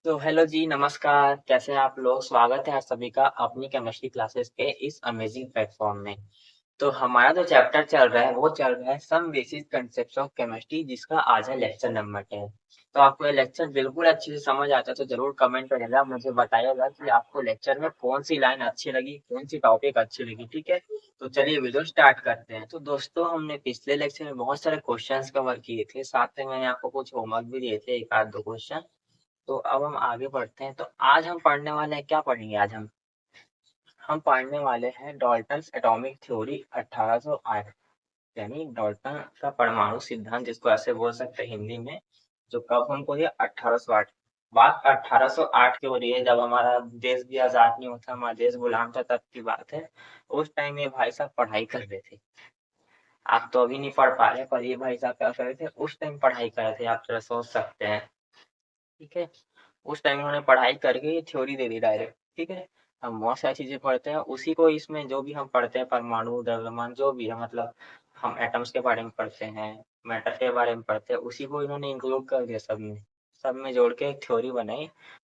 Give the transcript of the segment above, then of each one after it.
तो हेलो जी, नमस्कार। कैसे हैं आप लोग? स्वागत है आप सभी का अपनी केमिस्ट्री क्लासेस के इस अमेजिंग प्लेटफॉर्म में। तो हमारा जो चैप्टर चल रहा है वो चल रहा है some basic concepts of chemistry, जिसका आज है लेक्चर नंबर 10। तो आपको ये लेक्चर बिल्कुल अच्छे से समझ आता है तो जरूर कमेंट करिएगा, मुझे बताइएगा कि आपको लेक्चर में कौन सी लाइन अच्छी लगी, कौन सी टॉपिक अच्छी लगी। ठीक है, तो चलिए वीडियो स्टार्ट करते हैं। तो दोस्तों, हमने पिछले लेक्चर में बहुत सारे क्वेश्चंस कवर किए थे, साथ में मैंने आपको कुछ होमवर्क भी दिए थे, एक आध दो क्वेश्चन। तो अब हम आगे बढ़ते हैं। तो आज हम पढ़ने वाले हैं, क्या पढ़ेंगे आज हम पढ़ने वाले हैं डाल्टन्स एटॉमिक थ्योरी 1808, यानी डाल्टन का परमाणु सिद्धांत, जिसको ऐसे बोल सकते हैं हिंदी में। जो कब हमको ये 1808, बात 1808 की हो रही है, जब हमारा देश भी आजाद नहीं होता, हमारा देश गुलाम था, तब की बात है। उस टाइम ये भाई साहब पढ़ाई कर रहे थे। आप तो अभी नहीं पढ़ पा रहे, पर ये भाई साहब क्या कर रहे थे, उस टाइम पढ़ाई कर रहे थे, आप जरा सोच सकते हैं। ठीक है, उस टाइम उन्होंने पढ़ाई करके ये थ्योरी दे दी डायरेक्ट। ठीक है, हम बहुत सारी चीजें पढ़ते हैं, उसी को इसमें जो भी हम पढ़ते हैं, परमाणु द्रव्यमान जो भी है, मतलब हम एटम्स के बारे में पढ़ते हैं, मैटर के बारे में पढ़ते हैं, उसी को इन्होंने इंक्लूड कर दिया सब में जोड़ के एक थ्योरी बनाई।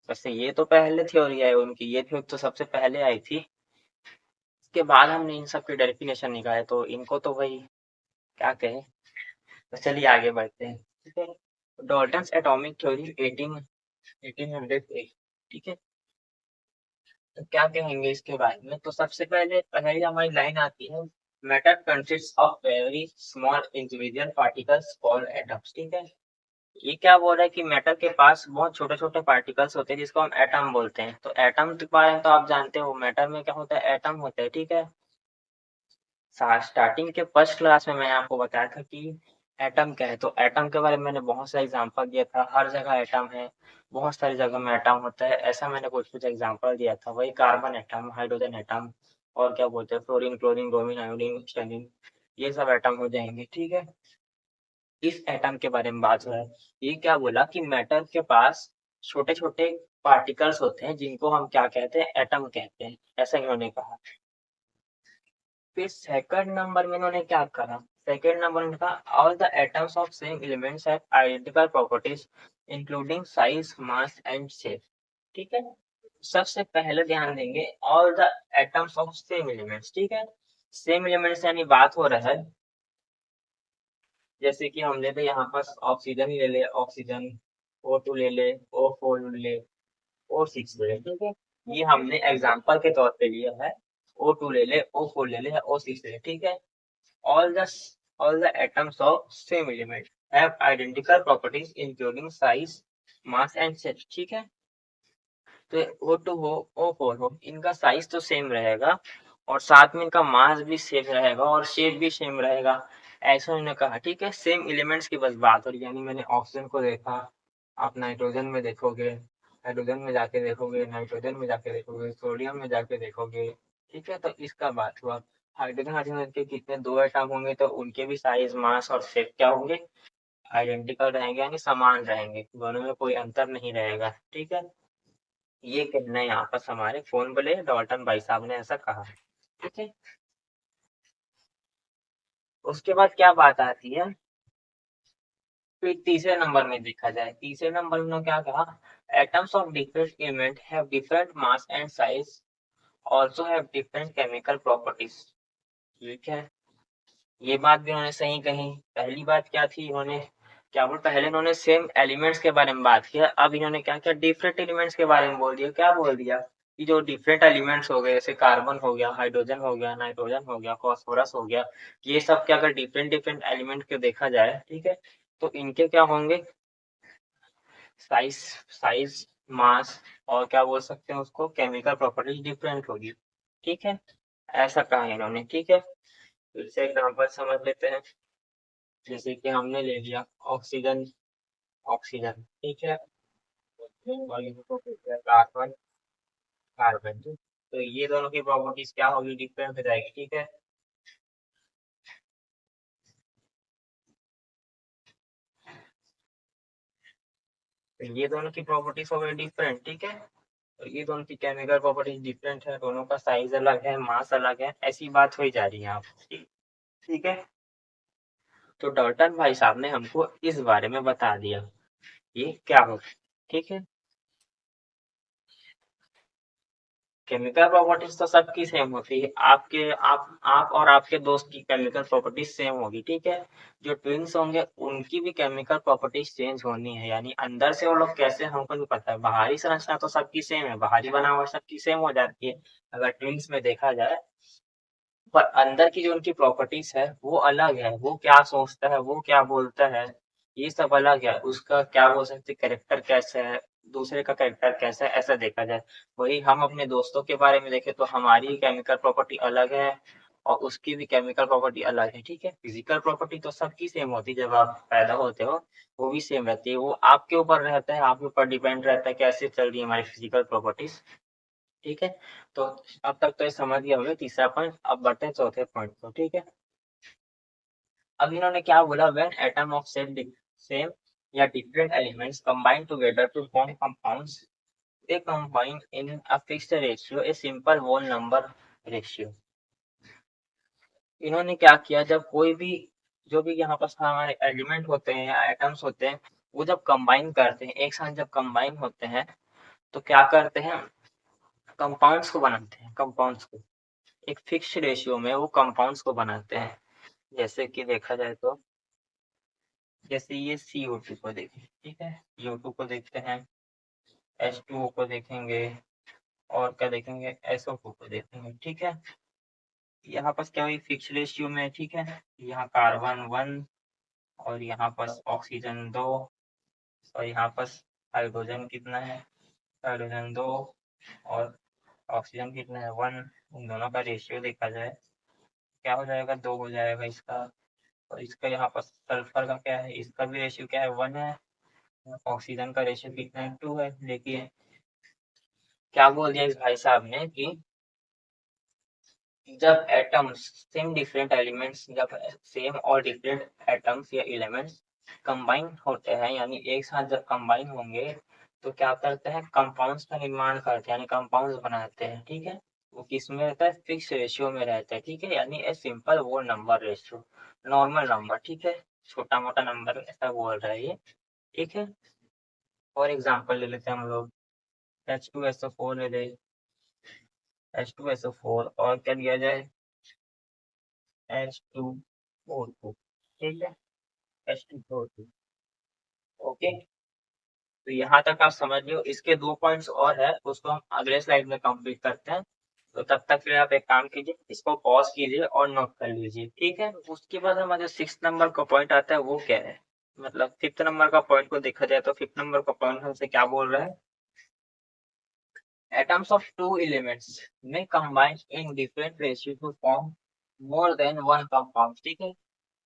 वैसे ये तो पहले थ्योरी आई उनकी, ये थ्योरी तो सबसे पहले आई थी। इसके बाद हमने इन सब के डेफिनेशन निकाले, तो इनको तो भाई क्या कहें। तो चलिए आगे बढ़ते हैं। ठीक है, डॉल्टन्स एटॉमिक थ्योरी 1800। ठीक है, तो क्या कहेंगे इसके बारे में। तो सबसे पहले पहली हमारी लाइन आती है, matter consist of very small individual particles called atoms. ठीक है, ये क्या बोल रहा है कि मैटर के पास बहुत छोटे छोटे पार्टिकल्स होते हैं, जिसको हम एटम बोलते हैं। तो एटम के बारे में तो आप जानते हो, मैटर में क्या होता है, एटम होता है। ठीक है, स्टार्टिंग के फर्स्ट क्लास में मैंने आपको बताया था कि एटम क्या है। तो एटम के बारे में मैंने बहुत सा एग्जांपल दिया था, हर जगह एटम है, बहुत सारी जगह में एटम होता है, ऐसा मैंने कुछ कुछ एग्जांपल दिया था। वही कार्बन एटम, हाइड्रोजन एटम, और क्या बोलते हैं, fluorine, chlorine, bromine, iodine, styrene, ये सब एटम हो जाएंगे। ठीक है, इस एटम के बारे में बात हो रहा है। ये क्या बोला कि मैटर के पास छोटे छोटे पार्टिकल्स होते हैं, जिनको हम क्या कहते हैं, एटम कहते हैं, ऐसा इन्होंने कहा। फिर सेकंड नंबर में उन्होंने क्या करा, सेकंड नंबर में कहा all the atoms of same elements have identical properties including size, mass and shape. ठीक है, सबसे पहले ध्यान देंगे all the atoms of same elements. ठीक है, सेम एलिमेंट्स यानी बात हो रहा है, जैसे कि हम ले ले यहाँ पर ऑक्सीजन ही ले ले, ऑक्सीजन O2 ले ले, O4 ले ले, O6 ले ले। ठीक है, ये हमने एग्जांपल के तौर पे लिया है। O2 ले ले, O4 ले ले, O6 ले ले। ठीक है, all the all the atoms of same element have identical properties including size, mass and shape। ठीक है, तो O2 हो, O4 हो, इनका साइज तो सेम रहेगा, और साथ में इनका मास भी सेम रहेगा, और शेप भी सेम रहेगा, ऐसा उन्होंने कहा। ठीक है, सेम एलिमेंट्स की बस बात हो रही है, यानी मैंने ऑक्सीजन को देखा, आप नाइट्रोजन में देखोगे, हाइड्रोजन में जाके देखोगे, नाइट्रोजन में जाके देखोगे, सोडियम में जाके देखोगे। ठीक है, तो इसका बात हुआ। हाइड्रोजन हाइड्रोजन के कितने दो एटम होंगे, तो उनके भी साइज, मास और शेप क्या होंगे, आइडेंटिकल रहेंगे, यानी समान रहेंगे, दोनों में कोई अंतर नहीं रहेगा। ठीक है, ये कहना है यहाँ पर हमारे फोन बोले डॉल्टन भाई साहब ने ऐसा कहा। ठीक है, उसके बाद क्या बात आती है, फिर तीसरे नंबर में देखा जाए, तीसरे नंबर में उन्होंने क्या कहा, atoms of different element have different mass and size, also have different chemical properties. ठीक है, ये बात भी उन्होंने सही कही। पहली बात क्या थी, इन्होंने क्या बोल, पहले इन्होंने सेम एलिमेंट्स के बारे में बात किया, अब इन्होंने क्या किया, डिफरेंट एलिमेंट्स के बारे में बोल दिया। क्या बोल दिया कि जो डिफरेंट एलिमेंट्स हो गए, जैसे कार्बन हो गया, हाइड्रोजन हो गया, नाइट्रोजन हो गया, फास्फोरस हो गया, ये सब क्या, अगर डिफरेंट डिफरेंट एलिमेंट को देखा जाए, ठीक है, तो इनके क्या होंगे, साइज साइज मास, और क्या बोल सकते हैं उसको, केमिकल प्रॉपर्टीज डिफरेंट होगी। ठीक है, ऐसा कहा इन्होंने। ठीक है, फिर से एग्जाम्पल समझ लेते हैं। जैसे कि हमने ले लिया ऑक्सीजन, ऑक्सीजन, ठीक है, और इनको कार्बन, कार्बन। तो ये दोनों की प्रॉपर्टीज क्या होगी, डिफरेंट हो जाएगी। ठीक है, तो ये दोनों की प्रॉपर्टीज हो गई डिफरेंट। ठीक है, और ये दोनों की केमिकल प्रॉपर्टीज डिफरेंट है, दोनों का साइज अलग है, मास अलग है, ऐसी बात हो ही जा रही है यहाँ पर। ठीक है, तो डॉल्टन भाई साहब ने हमको इस बारे में बता दिया ये क्या होगा। ठीक है, केमिकल प्रॉपर्टीज तो सबकी सेम होती है। आप और आपके दोस्त की केमिकल प्रॉपर्टीज सेम होगी, ठीक है। जो ट्विन्स होंगे उनकी भी केमिकल प्रॉपर्टीज चेंज होनी है, यानी अंदर से वो लोग कैसे हमको नहीं पता है। बाहरी संरचना तो सबकी सेम है, बाहरी बनावट सबकी सेम हो जाती है अगर ट्विन्स में देखा जाए, पर अंदर की जो उनकी प्रॉपर्टीज है वो अलग है। वो क्या सोचता है, वो क्या बोलता है, ये सब अलग है। उसका क्या बोल सकते कैरेक्टर कैसा है, दूसरे का कैरेक्टर कैसा है, ऐसा देखा जाए। वही हम अपने दोस्तों के बारे में देखें तो हमारी केमिकल प्रॉपर्टी अलग है और उसकी भी केमिकल प्रॉपर्टी अलग है, ठीक है। फिजिकल प्रॉपर्टी तो सबकी सेम होती है, जब आप पैदा होते हो वो भी सेम रहती है। वो आपके ऊपर रहता है, आपके ऊपर डिपेंड रहता है कैसे चल रही है हमारी फिजिकल प्रॉपर्टीज, ठीक है। तो अब तक तो ये समझ गया होगा तीसरा पॉइंट। अब बढ़ते हैं चौथे पॉइंट को, ठीक है। अब इन्होंने क्या बोला, व्हेन एटम ऑफ सेम या different elements combine together to form compounds, they combine in a fixed ratio, a simple whole number ratio. इन्होंने क्या किया, जब कोई भी जो भी यहाँ पर हमारे एलिमेंट होते हैं या एटम्स होते हैं, वो जब कंबाइन करते हैं एक साथ, जब कंबाइन होते हैं तो क्या करते हैं, कंपाउंड्स को बनाते हैं। कंपाउंड्स को एक फिक्स रेशियो में वो कंपाउंड्स को बनाते हैं। जैसे कि देखा जाए तो जैसे ये CO2 को देखें, ठीक है, CO2 को देखते हैं, H2O को देखेंगे और क्या देखेंगे, SO2 को देखेंगे, ठीक है। यहाँ पर क्या हुई, फिक्स रेशियो में, ठीक है। यहाँ कार्बन 1 और यहाँ पर ऑक्सीजन 2 और यहाँ पर हाइड्रोजन कितना है, हाइड्रोजन 2 और ऑक्सीजन कितना है 1। इन दोनों का रेशियो देखा जाए क्या हो जाएगा, 2 हो जाएगा इसका। और इसका यहाँ पर सल्फर का क्या है, इसका भी रेशियो क्या है, 1 है। ऑक्सीजन का रेशियो कितना है, 2 है। देखिए क्या बोल दिया इस भाई साहब ने कि जब एटम्स सेम डिफरेंट एलिमेंट्स, जब सेम और डिफरेंट एटम्स या एलिमेंट्स कंबाइन होते हैं, यानी एक साथ जब कंबाइन होंगे तो क्या करते हैं, कंपाउंड्स का निर्माण करते हैं, यानी कंपाउंड्स बनाते हैं, ठीक है। वो किस में रहता है, फिक्स रेशियो में रहता है, ठीक है। यानी ए सिंपल वो नंबर रेशियो, नॉर्मल नंबर, ठीक है। छोटा मोटा नंबर ऐसा बोल रहा है ये, ठीक है। और एग्जांपल ले लेते हैं हम लोग, H2SO4 ले ले, H2SO4 और क्या लिया जाए, H2O2, ठीक है, H2O2, ओके। तो यहाँ तक आप समझ लो। इसके 2 पॉइंट्स और है, उसको हम अगले स्लाइड में कंप्लीट करते हैं। तो तब तक फिर आप एक काम कीजिए, इसको पॉज कीजिए और नोट कर लीजिए, ठीक है। उसके बाद हमारा जो 6 नंबर का पॉइंट आता है वो क्या है, मतलब 5th नंबर का पॉइंट को देखा जाए तो 5th नंबर का पॉइंट हमसे क्या बोल रहा है, atoms of two elements may combine in different ratio to form more than one compound, ठीक है।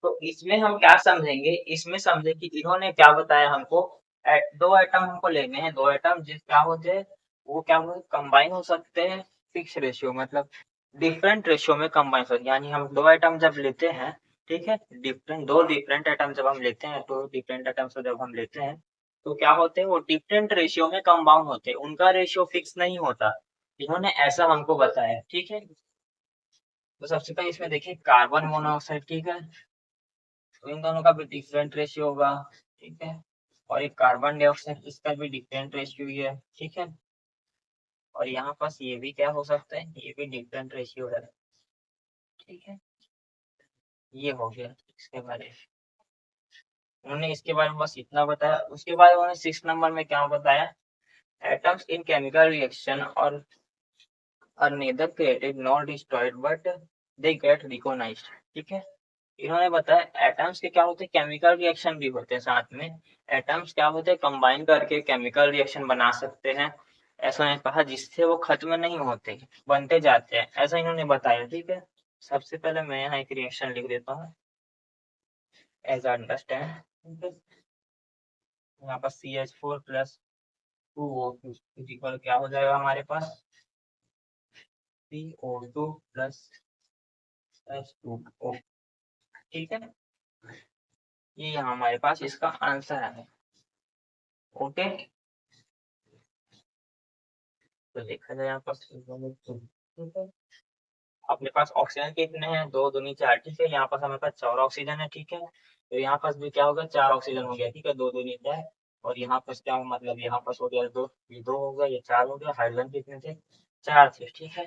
तो इसमें हम क्या समझेंगे, इसमें समझे कि इन्होंने क्या बताया हमको, दो एटम हमको लेने हैं, दो एटम जिस क्या होते हैं, वो क्या होते कंबाइन हो सकते हैं फिक्स रेशियो, मतलब डिफरेंट रेशियो में कंबाइन हो, यानी हम दो एटम जब लेते हैं, ठीक है, दो डिफरेंट एटम जब हम लेते हैं, तो डिफरेंट एटम से जब हम लेते हैं तो क्या होते हैं, वो डिफरेंट रेशियो में कंपाउंड होते हैं, उनका रेशियो फिक्स नहीं होता। इन्होंने ऐसा हमको बताया, ठीक है। तो सबसे पहले इसमें देखिए कार्बन मोनोऑक्साइड, ठीक है, तो इन दोनों का भी डिफरेंट रेशियो होगा, ठीक है। और एक कार्बन डाइऑक्साइड, इसका भी डिफरेंट रेशियो ही है, ठीक है। और यहाँ पास ये भी क्या हो सकता है, ये भी डिफरेंट रेशियो है, ठीक है। ये हो गया इसके बारे में, उन्होंने इसके बारे में बस इतना बताया। उसके बाद उन्होंने 6 नंबर में क्या बताया, एटम्स इन केमिकल रिएक्शन और are neither created nor destroyed but they get recognized, ठीक है। इन्होंने बताया एटम्स के क्या होते हैं, केमिकल रिएक्शन भी होते हैं साथ में। एटम्स क्या होते हैं, कंबाइन करके केमिकल रिएक्शन बना सकते हैं, ऐसा उन्होंने कहा, जिससे वो खत्म नहीं होते, बनते जाते हैं, ऐसा इन्होंने बताया, ठीक है। सबसे पहले मैं यहाँ एक रिएक्शन लिख देता हूँ एज अंडरस्टैंड। यहाँ पर CH4 प्लस 2O2 इक्वल क्या हो जाएगा हमारे पास, CO2 प्लस H2O, ठीक है। ये यहाँ हमारे पास इसका आंसर है, ओके। तो देखा जाए यहाँ पर, ठीक है। अपने पास ऑक्सीजन कितने हैं, दो दूनी चार, ठीक है। यहाँ पास हमारे पास 4 ऑक्सीजन है, ठीक है। तो यहाँ पास भी क्या होगा, 4 ऑक्सीजन हो गया, ठीक है, दो दूनी 4। और यहाँ पास क्या हो, मतलब यहाँ पास हो गया दो, ये 2 हो गया, ये 4 हो गया। हाइड्रोजन कितने थे, 4 थे, ठीक है।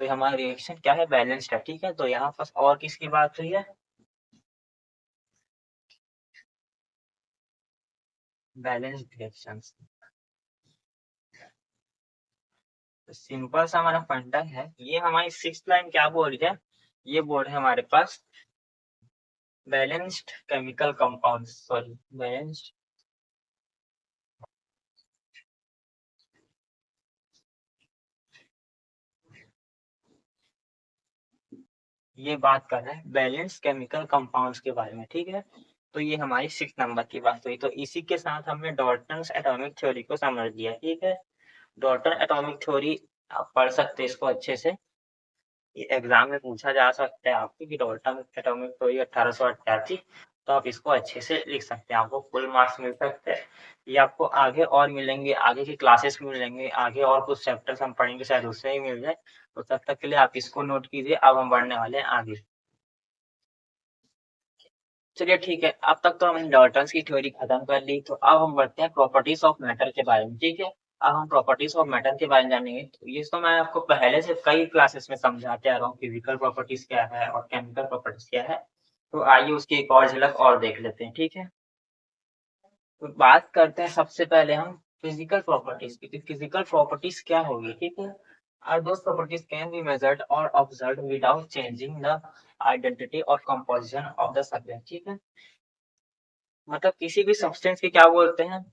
तो हमारा रिएक्शन क्या है, बैलेंस्ड है, ठीक है। तो यहाँ पर और किसकी बात हुई है, बैलेंस्ड रिएक्शंस। तो सिंपल सा हमारा फंडा है, ये हमारी 6th लाइन क्या बोल रही है, ये बोल रहे हैं हमारे पास balanced chemical compound, sorry balanced, ये बात कर रहे हैं बैलेंस केमिकल कंपाउंड्स के बारे में, ठीक है। तो ये हमारी 6 नंबर की बात हुई। तो इसी के साथ हमने डॉल्टन्स एटॉमिक थ्योरी को समझ लिया, ठीक है। डॉल्टन एटॉमिक थ्योरी आप पढ़ सकते हैं इसको अच्छे से, ये एग्जाम में पूछा जा सकता है आपकी कि डॉल्टन एटॉमिक थ्योरी 1888, तो आप इसको अच्छे से लिख सकते हैं, आपको फुल मार्क्स मिल सकते हैं। ये आपको आगे और मिलेंगे, आगे की क्लासेस में मिलेंगे, आगे और कुछ चैप्टर्स हम पढ़ेंगे शायद उससे ही मिल जाए। तो तब तक के लिए आप इसको नोट कीजिए, अब हम बढ़ने वाले हैं आगे। चलिए ठीक है, अब तक तो हमने डॉल्टन्स की थ्योरी खत्म कर ली, तो अब हम बढ़ते हैं प्रॉपर्टीज ऑफ मैटर के बारे में, ठीक है। अब हम प्रॉपर्टीज ऑफ मैटर के बारे में जानेंगे। तो ये तो मैं आपको पहले से कई क्लासेस में समझाते आ रहा हूँ, फिजिकल प्रॉपर्टीज क्या है और केमिकल प्रॉपर्टीज क्या है। तो आइए उसकी एक और झलक और देख लेते हैं, ठीक है। तो बात करते हैं सबसे पहले हम फिजिकल प्रॉपर्टीज की। फिजिकल प्रॉपर्टीज क्या होगी, ठीक है। Are those properties can be measured और observed without changing the identity और कंपोजिशन ऑफ द सब्जेक्ट, ठीक है। मतलब किसी भी सब्सटेंस की क्या बोलते हैं,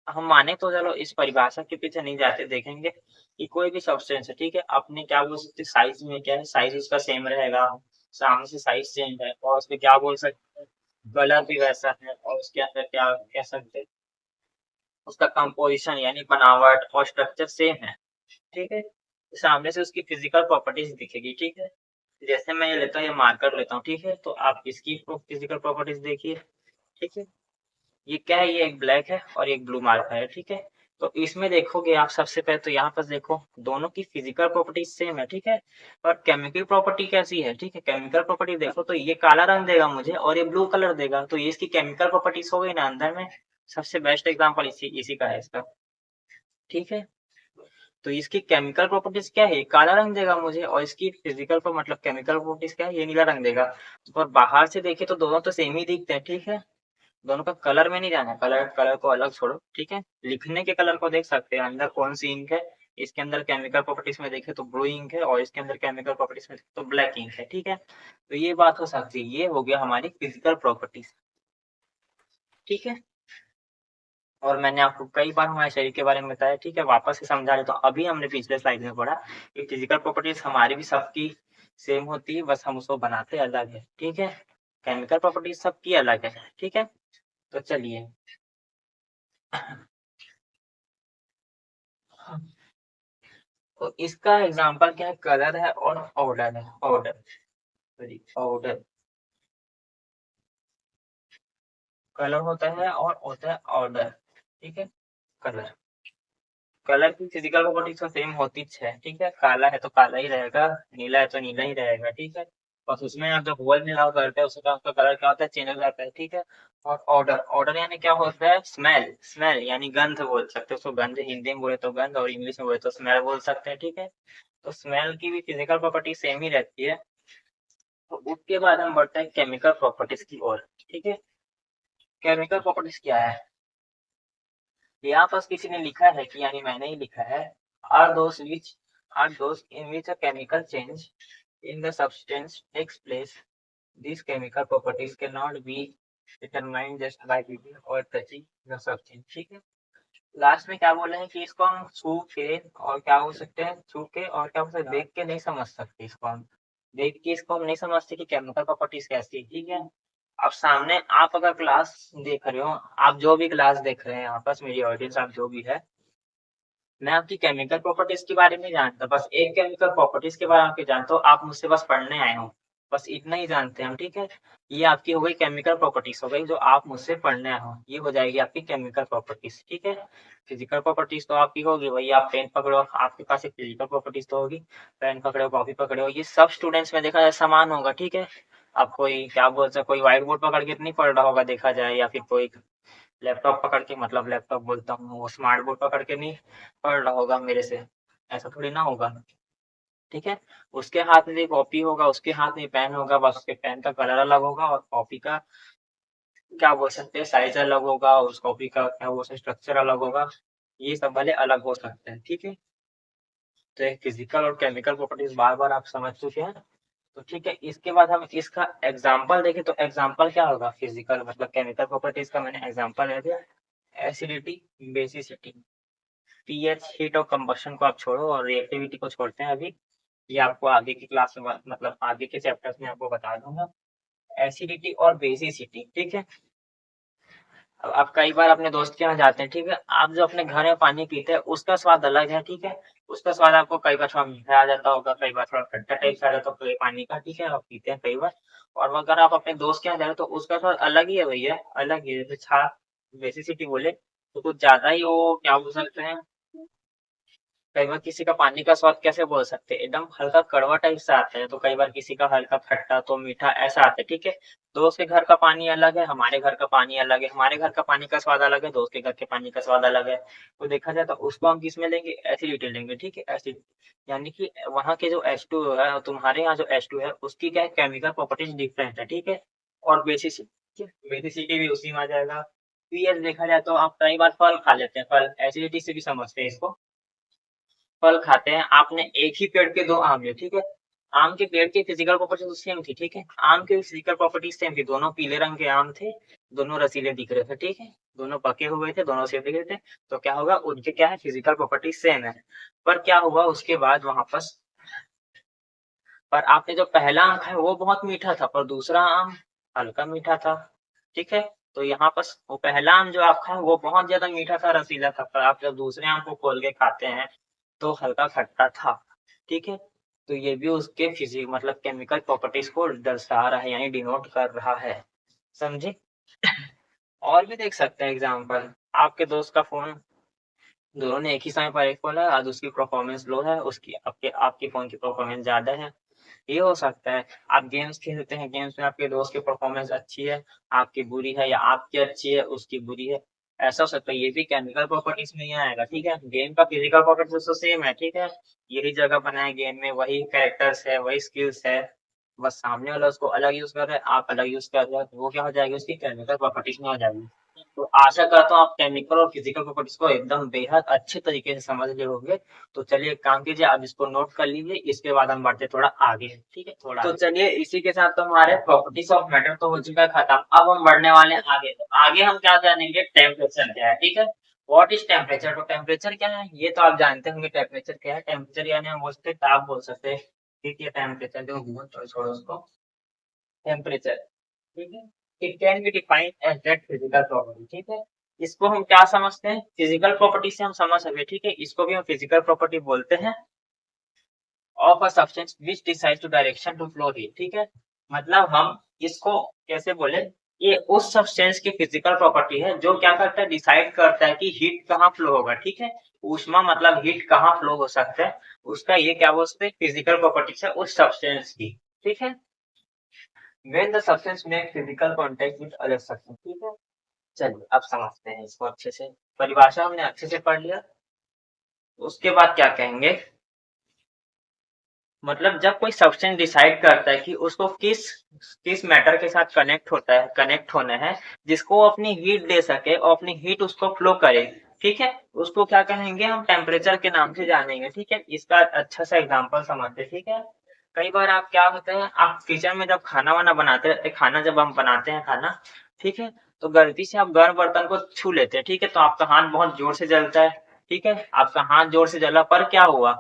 हम माने तो चलो इस परिभाषा के पीछे नहीं जाते, देखेंगे कि कोई भी सब्सटेंस है, ठीक है, अपने क्या बोल सकते हैं, साइज में क्या है, साइज उसका सेम रहेगा, सामने से साइज चेंज है, और उसके क्या बोल सकते हैं, कलर भी वैसा है, और उसके अंदर क्या कह सकते हैं, उसका कंपोजिशन यानी बनावट और स्ट्रक्चर सेम है, ठीक है। सामने से उसकी फिजिकल प्रॉपर्टीज दिखेगी, ठीक है। जैसे मैं ये लेता हूँ, ये मार्कर लेता हूँ, ठीक है, तो आप इसकी फिजिकल प्रॉपर्टीज देखिए, ठीक है। ये क्या है, ये एक ब्लैक है और एक ब्लू मार्कर है, ठीक है। तो इसमें देखोगे आप सबसे पहले तो यहाँ पर देखो दोनों की फिजिकल प्रॉपर्टीज सेम है, ठीक है। और केमिकल प्रॉपर्टी कैसी है, ठीक है, केमिकल प्रॉपर्टी देखो तो ये काला रंग देगा मुझे और ये ब्लू कलर देगा, तो ये इसकी केमिकल प्रॉपर्टीज हो गई ना अंदर में। सबसे बेस्ट एग्जाम्पल इसी इसी का है इसका, ठीक है। तो इसकी केमिकल प्रॉपर्टीज क्या है, काला रंग देगा मुझे, और इसकी फिजिकल पर मतलब केमिकल प्रॉपर्टीज क्या है, ये नीला रंग देगा। और बाहर से देखे तो दोनों तो सेम ही दिखते हैं, ठीक है। दोनों का कलर में नहीं जाना, कलर कलर को अलग छोड़ो, ठीक है। लिखने के कलर को देख सकते हैं, अंदर कौन सी इंक है, इसके अंदर केमिकल प्रॉपर्टीज में देखे तो ब्लू इंक है, और इसके अंदर केमिकल प्रॉपर्टीज में देखे तो ब्लैक इंक है, ठीक है। तो ये बात हो सकती है, ये हो गया हमारी फिजिकल प्रॉपर्टीज, ठीक है। और मैंने आपको कई बार हमारे शरीर के बारे में बताया, ठीक है, वापस से समझा देता हूँ। अभी हमने पिछले स्लाइड में पढ़ा कि फिजिकल प्रॉपर्टीज हमारी भी सबकी सेम होती है, बस हम उसको बनाते अलग है, ठीक है। केमिकल प्रॉपर्टीज सबकी अलग है, ठीक है। तो चलिए तो इसका एग्जांपल क्या है, कलर है और ऑर्डर है, ऑर्डर, सॉरी ऑर्डर, कलर होता है और होता है ऑर्डर, ठीक है। कलर, कलर की फिजिकल प्रॉपर्टीज तो सेम होती है, ठीक है, काला है तो काला ही रहेगा, नीला है तो नीला ही रहेगा, ठीक है। बस उसमें आप जब होल मिलाव करते हैं उसका उसका कलर क्या होता है, चेंज हो जाता है, ठीक है। और ऑर्डर, ऑर्डर यानी क्या होता है, स्मेल, स्मेल यानी गंध बोल सकते हैं उसको, गंध हिंदी में बोले तो गंध और इंग्लिश में बोले तो स्मेल बोल सकते हैं, ठीक है। तो स्मेल की भी फिजिकल प्रॉपर्टी सेम ही रहती है। तो उसके बाद हम बढ़ते हैं केमिकल प्रॉपर्टीज की ओर, ठीक है। केमिकल प्रॉपर्टीज क्या है, यहाँ पास किसी ने लिखा है कि यानी मैंने ही लिखा है, are those which are those in which a chemical change in the substance takes place, these chemical properties cannot be determined just by reading or touching the substance, ठीक है। लास्ट में क्या बोले हैं कि इसको हम छू के और क्या हो सकते हैं, छू के और क्या हो सकते हैं, देख के नहीं समझ सकते, इसको हम देख के इसको हम नहीं समझते कि केमिकल प्रॉपर्टीज कैसी है, ठीक है। अब सामने आप अगर क्लास देख रहे हो, आप जो भी क्लास देख रहे हैं आपस मेरी ऑडियंस आप जो भी है, मैं आपकी केमिकल प्रॉपर्टीज के बारे में जानता, बस एक केमिकल प्रॉपर्टीज के बारे में जानता हूँ, आप मुझसे बस पढ़ने आए हो, बस इतना ही जानते हैं हम, ठीक है। ये आपकी हो गई केमिकल प्रॉपर्टीज हो गई जो आप मुझसे पढ़ने आए हो, ये हो जाएगी आपकी केमिकल प्रॉपर्टीज, ठीक है। फिजिकल प्रॉपर्टीज तो आपकी होगी वही, आप पेन पकड़ो आपके पास एक फिजिकल प्रॉपर्टीज तो होगी, पेन पकड़ो कॉपी पकड़ो, ये सब स्टूडेंट्स में देखा जाए समान होगा, ठीक है। अब कोई क्या बोल सकते, कोई व्हाइट बोर्ड पकड़ के नहीं पढ़ रहा होगा देखा जाए, या फिर कोई लैपटॉप पकड़ के, मतलब लैपटॉप बोलता हूँ वो स्मार्ट बोर्ड पकड़ के नहीं पढ़ रहा होगा मेरे से, ऐसा थोड़ी ना होगा, ठीक है। उसके हाथ में कॉपी होगा, उसके हाथ में पेन होगा, बस उसके पेन का कलर अलग होगा और कॉपी का क्या बोल सकते हैं साइज अलग होगा, उस कॉपी का क्या बोल सकते हैं स्ट्रक्चर अलग होगा, ये सब भले अलग हो सकते हैं, ठीक है। तो ये फिजिकल और केमिकल प्रॉपर्टीज बार बार आप समझ चुके हैं। तो ठीक है, इसके बाद हम इसका एग्जाम्पल देखें तो एग्जाम्पल क्या होगा फिजिकल मतलब केमिकल प्रॉपर्टीज का मैंने एग्जाम्पल ले दिया। एसिडिटी, बेसिसिटी, पीएच, हीट और कंबशन को आप छोड़ो और रिएक्टिविटी को छोड़ते हैं अभी। ये आपको आगे की क्लास में मतलब आगे के चैप्टर्स में आपको बता दूंगा। एसिडिटी और बेसिसिटी, ठीक है। अब आप कई बार अपने दोस्त के यहाँ जाते हैं, ठीक है। आप जो अपने घर में पानी पीते हैं उसका स्वाद अलग है, ठीक है। उसका स्वाद आपको कई बार थोड़ा मीठा आ जाता होगा, कई बार थोड़ा खट्टा टाइप का आ जाता होगा पानी का, ठीक है। आप पीते हैं कई बार। और अगर आप अपने दोस्त के यहाँ जा रहे हो तो उसका स्वाद अलग ही है भैया, अलग ही है। जैसे छाछ, बेसिसिटी बोले तो कुछ ज्यादा ही वो क्या बोल सकते हैं, कई बार किसी का पानी का स्वाद कैसे बोल सकते हैं, एकदम हल्का कड़वा टाइप से आता है, तो कई बार किसी का हल्का खट्टा तो मीठा ऐसा आता है, ठीक है। दोस्त के घर का पानी अलग है, हमारे घर का पानी अलग है, हमारे घर का पानी का स्वाद अलग है, दोस्त के घर के पानी का स्वाद अलग है। तो देखा जाए तो उसको हम किस में लेंगे, एसिडिटी लेंगे, ठीक है। एसिड यानी कि वहाँ के जो H2 है तुम्हारे यहाँ जो H2 है उसकी क्या है केमिकल प्रॉपर्टीज डिफरेंट है, ठीक है। और बेसिसिटी, बेसिसिटी भी उसी में आ जाएगा। पीएच देखा जाए तो आप कई बार फल खा लेते हैं, फल एसिडिटी से भी समझते हैं इसको। फल खाते हैं, आपने एक ही पेड़ के 2 आम लिए, ठीक है। आम के पेड़ की फिजिकल प्रॉपर्टी तो सेम थी, ठीक है। आम की फिजिकल प्रॉपर्टी सेम थी, दोनों पीले रंग के आम थे, दोनों रसीले दिख रहे थे, ठीक है। दोनों पके हुए थे, दोनों सेब दिख रहे थे। तो क्या होगा उनके क्या है फिजिकल प्रॉपर्टी सेम है। पर क्या हुआ उसके बाद वहां पर आपने जो पहला आम खाया वो बहुत मीठा था पर दूसरा आम हल्का मीठा था, ठीक है। तो यहाँ पर वो पहला आम जो आप खाए वो बहुत ज्यादा मीठा था, रसीला था, पर आप जब दूसरे आम को खोल के खाते हैं तो हल्का खट्टा था, ठीक है। तो ये भी उसके फिजिक मतलब केमिकल प्रॉपर्टीज को दर्शा रहा है यानी डिनोट कर रहा है, समझे। और भी देख सकते हैं एग्जाम्पल, आपके दोस्त का फोन, दोनों ने एक ही समय पर एक फोन है, आज उसकी परफॉर्मेंस लो है, उसकी आपके आपकी फोन की परफॉर्मेंस ज्यादा है, ये हो सकता है। आप गेम्स खेलते हैं, गेम्स में आपके दोस्त की परफॉर्मेंस अच्छी है, आपकी बुरी है, या आपकी अच्छी है उसकी बुरी है, ऐसा हो सकता है। ये भी केमिकल प्रॉपर्टीज में ही आएगा, ठीक है। गेम का फिजिकल प्रॉपर्टीज तो सेम है, ठीक है। यही जगह बनाए गेम में, वही कैरेक्टर्स है, वही स्किल्स है, बस सामने वाला उसको अलग यूज कर रहा है, आप अलग यूज कर रहे हो, तो वो क्या हो जाएगी उसकी केमिकल प्रॉपर्टीज में हो जाएगी। तो आशा करता हूँ आप केमिकल और फिजिकल प्रॉपर्टीज को एकदम बेहद अच्छे तरीके से समझ लिए होंगे। तो चलिए एक काम कीजिए, आप इसको नोट कर लीजिए, इसके बाद हम बढ़ते थोड़ा आगे, ठीक है। थोड़ा तो चलिए इसी के साथ तो हमारे प्रॉपर्टीज ऑफ मैटर तो हो चुका है खत्म। अब हम बढ़ने वाले हैं आगे, तो आगे हम क्या जानेंगे, टेम्परेचर क्या है, ठीक है। व्हाट इज टेम्परेचर, तो टेम्परेचर क्या है ये तो आप जानते होंगे। टेम्परेचर क्या है, टेम्परेचर यानी हम बोल सकते हैं ताप बोल सकते हैं, ठीक है। टेम्परेचर जो छोड़ो उसको, टेम्परेचर, ठीक है। It can be defined as that physical property, ठीक है। इसको हम क्या समझते हैं, फिजिकल प्रॉपर्टी से हम समझ सकते हैं, ठीक है। इसको भी हम फिजिकल प्रॉपर्टी बोलते हैं of a substance which decides to direction to flow heat, ठीक है। मतलब हम इसको कैसे बोले, ये उस सब्सटेंस की फिजिकल प्रॉपर्टी है जो क्या करता है डिसाइड करता है कि हीट कहाँ फ्लो होगा, ठीक है। ऊष्मा मतलब हीट कहाँ फ्लो हो सकता है, उसका ये क्या बोलते हैं फिजिकल प्रॉपर्टी है उस सब्सटेंस की, ठीक है। when the substance make physical contact with other substance, ठीक है। चलिए अब समझते हैं इसको अच्छे से, परिभाषा हमने अच्छे से पढ़ लिया। उसके बाद क्या कहेंगे, मतलब जब कोई सब्सटेंस डिसाइड करता है कि उसको किस किस मैटर के साथ कनेक्ट होता है, कनेक्ट होना है, जिसको वो अपनी हीट दे सके और अपनी हीट उसको फ्लो करे, ठीक है। उसको क्या कहेंगे हम टेम्परेचर के नाम से जानेंगे, ठीक है। इसका अच्छा सा एग्जांपल समझते हैं, ठीक है। कई बार आप क्या होता है आप किचन में जब खाना वाना बनाते रहते, खाना जब हम बनाते हैं खाना, ठीक है, तो गलती से आप गर्म बर्तन को छू लेते हैं, ठीक है। तो आपका हाथ बहुत जोर से जलता है, ठीक है। आपका हाथ जोर से जला पर क्या हुआ,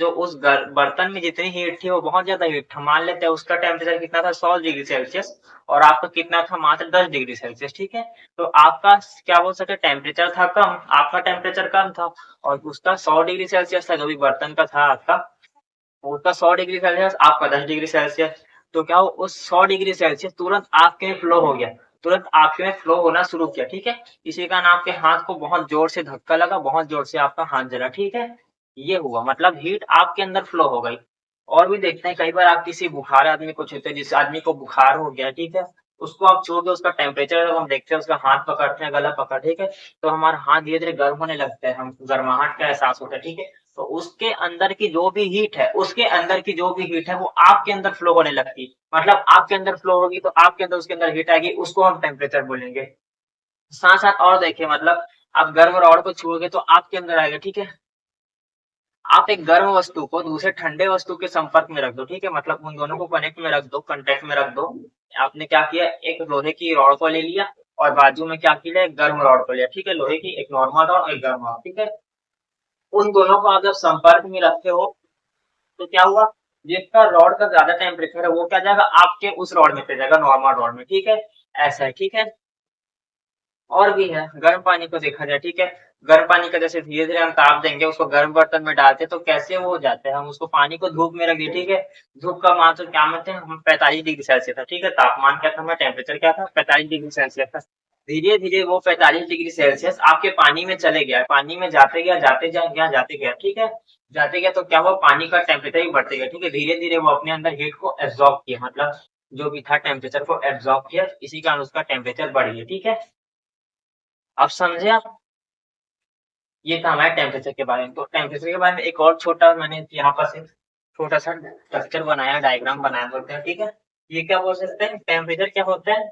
जो उस बर्तन में जितनी हीट थी वो बहुत ज्यादा हीट था, मान लेते हैं उसका टेम्परेचर कितना था 100 डिग्री सेल्सियस और आपका कितना था मात्र 10 डिग्री सेल्सियस, ठीक है। तो आपका क्या बोल सकते टेम्परेचर था कम, आपका टेम्परेचर कम था और उसका 100 डिग्री सेल्सियस था, जो भी बर्तन का था आपका, उसका 100 डिग्री सेल्सियस आपका 10 डिग्री सेल्सियस। तो क्या हो उस 100 डिग्री सेल्सियस तुरंत आपके में फ्लो हो गया, तुरंत आपके में फ्लो होना शुरू किया, ठीक है। इसी कारण आपके हाथ को बहुत जोर से धक्का लगा, बहुत जोर से आपका हाथ जला, ठीक है। ये हुआ मतलब हीट आपके अंदर फ्लो हो गई। और भी देखते हैं कई बार आप किसी बुखार आदमी को छूते हैं, जिस आदमी को बुखार हो गया, ठीक है, उसको आप छूओगे, उसका टेम्परेचर जब हम देखते हैं, उसका हाथ पकड़ते हैं, गला पकड़, ठीक है, तो हमारा हाथ धीरे-धीरे गर्म होने लगता है, हम गर्माहट का एहसास होता है, ठीक है। तो उसके अंदर की जो भी हीट है, उसके अंदर की जो भी हीट है वो आपके अंदर फ्लो होने लगती है। मतलब आपके अंदर फ्लो होगी तो आपके अंदर उसके अंदर हीट आएगी, उसको हम टेम्परेचर बोलेंगे। साथ-साथ और देखिए, मतलब आप गर्म रॉड को छुओगे तो आपके अंदर आएगा, ठीक है। आप एक गर्म वस्तु को दूसरे ठंडे वस्तु के संपर्क में रख दो, ठीक है, मतलब उन दोनों को कनेक्ट में रख दो, कांटेक्ट में रख दो। आपने क्या किया, एक लोहे की रॉड को ले लिया और बाजू में क्या किया, एक गर्म रॉड को लिया, ठीक है, लोहे की एक नॉर्मल रॉड और एक गर्म रॉड, ठीक है। उन दोनों को आप जब संपर्क में रखते हो तो क्या हुआ, जिसका रॉड का ज्यादा टेम्परेचर है वो क्या जाएगा, आपके उस रॉड में चले जाएगा, नॉर्मल रॉड में, ठीक है। ऐसा है, ठीक है। और भी है, गर्म पानी को देखा जाए, ठीक है, गर्म पानी का जैसे धीरे धीरे हम ताप देंगे, उसको गर्म बर्तन में डालते तो कैसे वो हो जाता है, हम उसको पानी को धूप में रख दिए, ठीक है। धूप का मान तो क्या मानते हैं हम, 45 डिग्री सेल्सियस था, ठीक है, तापमान क्या था हमारा, टेम्परेचर क्या था, 45 डिग्री सेल्सियस था। धीरे धीरे वो 45 डिग्री सेल्सियस आपके पानी में चले गया, पानी में जाते गया, जाते गया, ठीक है। जाते गया तो क्या हुआ, पानी का टेम्परेचर भी बढ़ते गया, ठीक है, धीरे धीरे वो अपने अंदर हीट को एब्जॉर्ब किया, मतलब जो भी था टेम्परेचर को एब्जॉर्ब किया, इसी कारण उसका टेम्परेचर बढ़ गया, ठीक है। अब समझे आप, ये था हमारे टेम्परेचर के बारे में। तो टेम्परेचर के बारे में एक और छोटा मैंने यहाँ पर एक छोटा सा स्ट्रक्चर बनाया, डायग्राम बनाया बोलते हैं, ठीक है। ये क्या बोल सकते हैं, टेम्परेचर क्या होता है,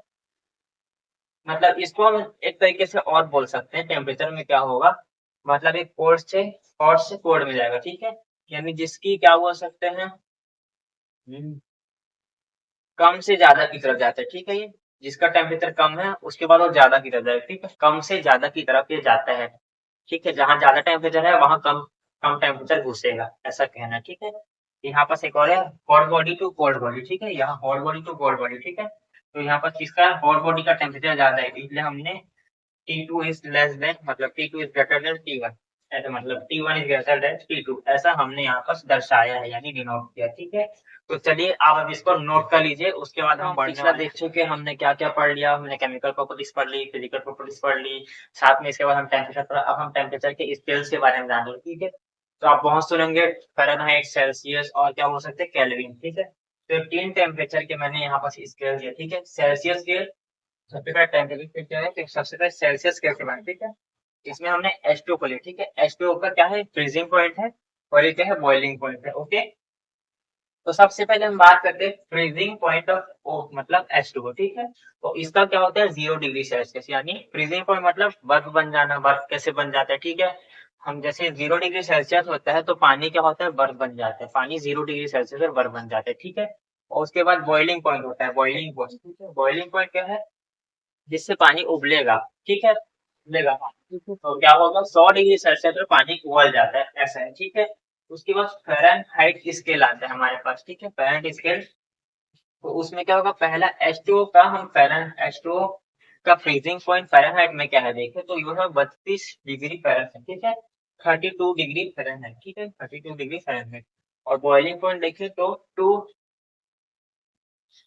मतलब इसको हम एक तरीके से और बोल सकते हैं, टेम्परेचर में क्या होगा, मतलब एक कोल्ड से हॉट से कोल्ड में जाएगा, ठीक है। यानी जिसकी क्या बोल सकते हैं, हम्म, कम से ज्यादा की तरफ जाता है, ठीक है। ये जिसका टेम्परेचर कम है उसके बाद वो ज्यादा की तरफ जाएगा, ठीक है, कम से ज्यादा की तरफ ये जाता है, ठीक है। जहाँ ज्यादा टेम्परेचर है वहां कम कम टेम्परेचर घुसेगा, ऐसा कहना है, ठीक है। यहाँ पास एक और है, hot body to cold body, ठीक है, यहाँ hot body to cold body, ठीक है। तो यहाँ पर किसका हॉट बॉडी का टेम्परेचर ज्यादा है, इसलिए हमने T2 is less than, मतलब T2 is greater than T1, ऐसा मतलब T1 is greater than T2, ऐसा हमने यहाँ पर दर्शाया है, यानी डिनोट किया, ठीक है। तो चलिए आप अब इसको नोट कर लीजिए, उसके बाद हम पिछला देख चुके, हमने क्या क्या पढ़ लिया, हमने केमिकल प्रॉपर्टीज पढ़ ली, फिजिकल प्रॉपर्टीज पढ़ ली, साथ में इसके बाद हम टेम्परेचर पढ़ा। अब हम टेम्परेचर के स्केल्स के बारे में जान रहे, ठीक है। तो आप बहुत सुनेंगे फ़ारेनहाइट, सेल्सियस और क्या हो सकते हैं, केल्विन, ठीक है। तो 3 टेम्परेचर के मैंने यहाँ पर स्केल दिया, ठीक है। सेल्सियस स्केल सबसे पहले टेम्परेचर क्या है, तो सबसे पहले सेल्सियस स्केल के बारे में, ठीक है। इसमें हमने H2 को लिया, ठीक है। H2O का क्या है, फ्रीजिंग पॉइंट है, और ये क्या है, बॉइलिंग पॉइंट है, ओके। तो सबसे पहले हम बात करते हैं फ्रीजिंग पॉइंट ऑफ ओ, मतलब H2O, ठीक है। तो इसका क्या होता है, 0 डिग्री सेल्सियस, यानी फ्रीजिंग पॉइंट मतलब बर्फ बन जाना, बर्फ कैसे बन जाता है, ठीक है। हम जैसे 0 डिग्री सेल्सियस होता है तो पानी क्या होता है, बर्फ बन जाता है, पानी 0 डिग्री सेल्सियस पर बर्फ बन जाता है, ठीक है। और उसके बाद बॉइलिंग पॉइंट होता है, बॉइलिंग पॉइंट, ठीक है। बॉइलिंग पॉइंट क्या है, जिससे पानी उबलेगा, ठीक है, उबलेगा पानी, ठीक है। तो क्या होगा, 100 डिग्री सेल्सियस पर पानी उबल जाता है, ऐसा है, ठीक है। उसके बाद फ़ारेनहाइट स्केल आता है हमारे पास, ठीक है, फ़ारेनहाइट स्केल। तो उसमें क्या होगा, पहला H2O का हम फ़ारेन H2O का फ्रीजिंग पॉइंट फ़ारेनहाइट में क्या है देखें, तो ये है 32 डिग्री फ़ारेनहाइट, ठीक है, 32 डिग्री फ़ारेनहाइट, ठीक है, 32 डिग्री फ़ारेनहाइट। और बॉइलिंग पॉइंट देखें तो टू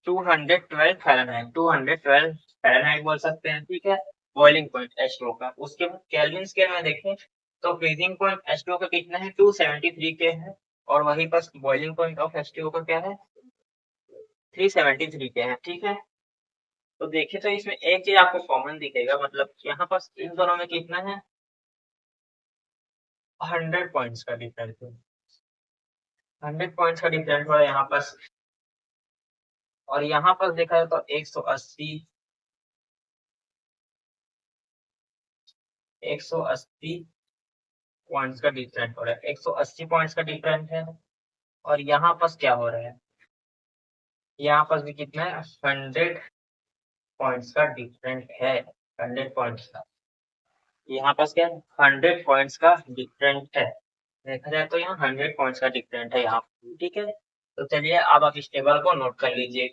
212 फ़ारेनहाइट, 212 फ़ारेनहाइट बोल सकते हैं, ठीक है, बॉइलिंग पॉइंट H2O का। उसके बाद केल्विन स्केल में देखें तो फ्रीजिंग पॉइंट H2O का कितना है, 273 के है, और वहीं पर बॉइलिंग पॉइंट ऑफ H2O का क्या है, 373 के है, ठीक है। तो देखिए तो इसमें एक चीज आपको कॉमन दिखेगा, मतलब यहाँ पर इन दोनों में कितना है, 100 पॉइंट्स का डिफरेंस है, 100 पॉइंट्स का डिफरेंस हुआ यहाँ पर। और यहाँ पर देखा जाए तो 180 पॉइंट्स का डिफरेंस हो रहा है, 180 पॉइंट्स का डिफरेंस है। और यहाँ पर क्या हो रहा है, यहाँ पर भी कितना है, 100 पॉइंट्स का डिफरेंस है, 100 पॉइंट्स का। यहाँ पर क्या है, 100 पॉइंट्स का डिफरेंस है, देखा जाए तो यहाँ 100 पॉइंट्स का डिफरेंट है यहाँ, ठीक है। तो चलिए अब आप इस टेबल को नोट कर लीजिए।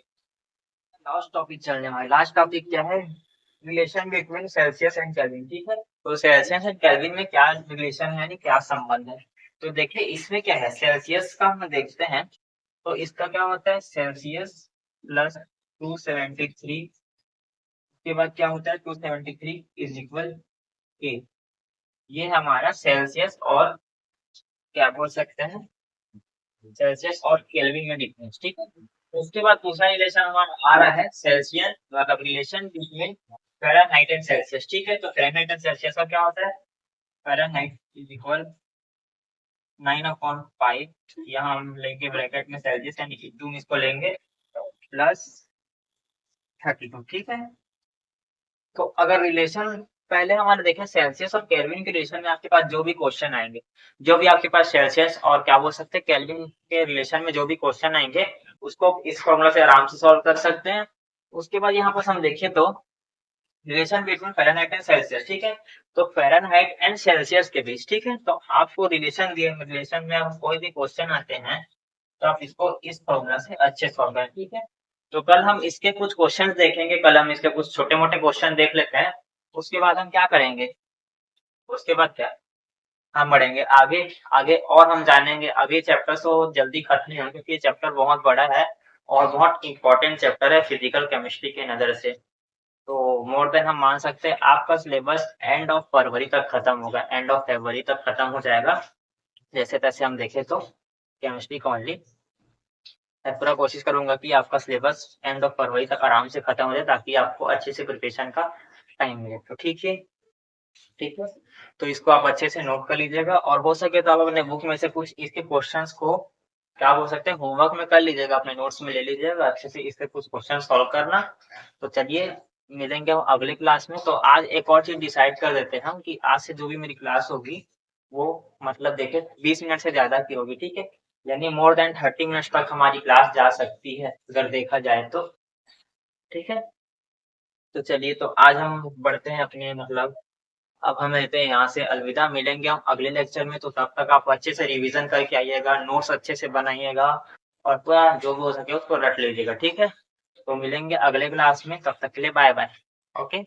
लास्ट टॉपिक चलने वाला, लास्ट टॉपिक क्या है, relation between Celsius and kelvin, ठीक है। तो सेल्सियस एंड केल्विन में क्या रिलेशन है, यानी क्या संबंध है। तो देखिए इसमें क्या है, सेल्सियस का हम देखते हैं, तो इसका क्या होता है, सेल्सियस प्लस 273 के बाद क्या होता है, 273 इज इक्वल के, ये हमारा सेल्सियस और क्या बोल सकते हैं, सेल्सियस और केल्विन में डिफरेंस, ठीक है। उसके बाद दूसरा रिलेशन हमारा आ रहा है सेल्सियस, मतलब relation between Fahrenheit and Celsius. ठीक है, तो फ़ारेनहाइट एंड सेल्सियस का क्या होता है? फ़ारेनहाइट इज इक्वल 9/5, यहाँ हम लेंगे ब्रैकेट में सेल्सियस यानी कि जून, इसको लेंगे प्लस 32। ठीक है, तो अगर रिलेशन पहले हमारे देखें सेल्सियस और केल्विन के रिलेशन में आपके पास जो भी क्वेश्चन आएंगे, जो भी आपके पास सेल्सियस और क्या बोल सकते हैं केल्विन के रिलेशन में जो भी क्वेश्चन आएंगे, उसको इस फॉर्मूला से आराम से सॉल्व कर सकते हैं। उसके बाद यहाँ पर हम देखें तो relation between Fahrenheit and Celsius. ठीक है, तो फ़ारेनहाइट एंड सेल्सियस के बीच, ठीक है, तो आपको रिलेशन दिए, रिलेशन में आप कोई भी क्वेश्चन आते हैं तो आप इसको इस फॉर्मूला से अच्छे सॉल्व करें। ठीक है, तो कल हम इसके कुछ क्वेश्चन देखेंगे, कल हम इसके कुछ छोटे मोटे क्वेश्चन देख लेते हैं। उसके बाद हम क्या करेंगे, उसके बाद क्या हम बढ़ेंगे आगे। आगे और हम जानेंगे, अभी चैप्टर तो जल्दी खत्म नहीं होगा क्योंकि ये चैप्टर बहुत बड़ा है और बहुत इंपॉर्टेंट चैप्टर है फिजिकल केमिस्ट्री के नजर से। तो मोर देन हम मान सकते हैं आपका सिलेबस एंड ऑफ फरवरी तक खत्म होगा, एंड ऑफ फरवरी तक खत्म हो जाएगा जैसे तैसे हम देखें तो केमिस्ट्री का ओनली। मैं पूरा कोशिश करूंगा कि आपका सिलेबस एंड ऑफ फरवरी तक आराम से खत्म हो जाए ताकि आपको अच्छे से प्रिपरेशन का टाइम मिले। तो ठीक है, ठीक है, तो इसको आप अच्छे से नोट कर लीजिएगा और हो सके तो आप अपने बुक में से कुछ इसके क्वेश्चंस को क्या बोल सकते हैं होमवर्क में कर लीजिएगा, अपने नोट्स में ले लीजिएगा, अच्छे से इसके कुछ क्वेश्चन सॉल्व करना। तो चलिए मिलेंगे हम अगले क्लास में। तो आज एक और चीज डिसाइड कर देते हैं हम कि आज से जो भी मेरी क्लास होगी वो मतलब देखे 20 मिनट से ज्यादा की होगी। ठीक है, यानी मोर देन 30 मिनट्स तक हमारी क्लास जा सकती है अगर देखा जाए तो। ठीक है, तो चलिए तो आज हम बढ़ते हैं अपने मतलब अब हम रहते हैं यहाँ से अलविदा। मिलेंगे हम अगले लेक्चर में, तो तब तक आप अच्छे से रिवीजन करके आइएगा, नोट्स अच्छे से बनाइएगा और पूरा जो भी हो सके उसको रट लीजिएगा। ठीक है, तो मिलेंगे अगले क्लास में, तब तक के लिए बाय बाय। ओके।